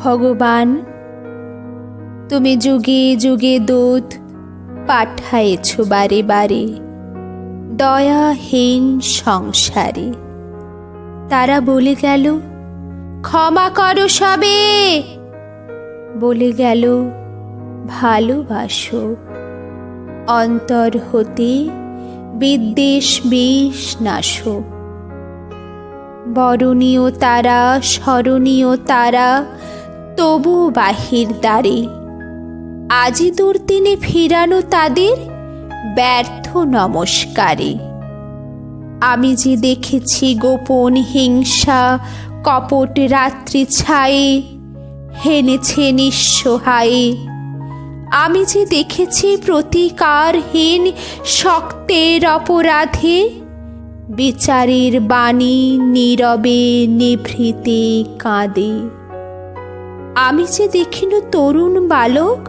ভগবান, তুমি যুগে যুগে দূত পাঠায়েছ বারে বারে দয়াহীন সংসারে। তারা বলে গেল ক্ষমা করো সবে, বলে গেল ভালোবাসো, অন্তর হতে বিদ্বেষ বিষ নাশো। বরণীয় তারা স্মরণীয় তারা তবু বাহির দ্বারে, আজি দুর্দিনে ফিরানো তাদের ব্যর্থ নমস্কারে। আমি যে দেখেছি গোপন হিংসা কপট রাত্রি ছায়ে হেনেছে নিঃসহায়ে। আমি যে দেখেছি প্রতিকারহীন শক্তের অপরাধে বিচারের বাণী নীরবে নিভৃতে কাঁদে। আমি যে দেখিন তরুণ বালক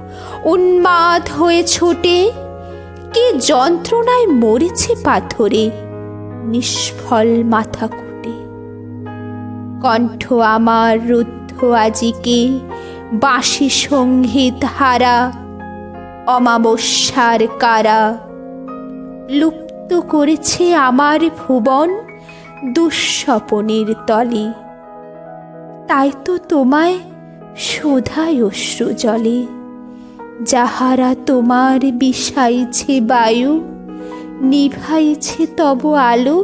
উন্মাদ হয়ে ছোটে, কি যন্ত্রণায় মরেছে পাথরে নিষ্ফল মাথা কুটে। কণ্ঠ আমার রুদ্ধ আজিকে বাঁশি সঙ্গীত হারা, অমাবস্যার কারা লুপ্ত করেছে আমার ভুবন দুঃস্বপনের তলে। তাই তো তোমায় শোধায় অশ্রু জলে, যাহারা তোমার বিষাইছে বায়ু নিভাইছে তব আলো।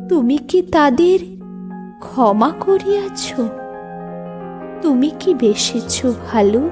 তুমি কি তাদের ক্ষমা করিয়াছ? তুমি কি বেসেছ ভালো?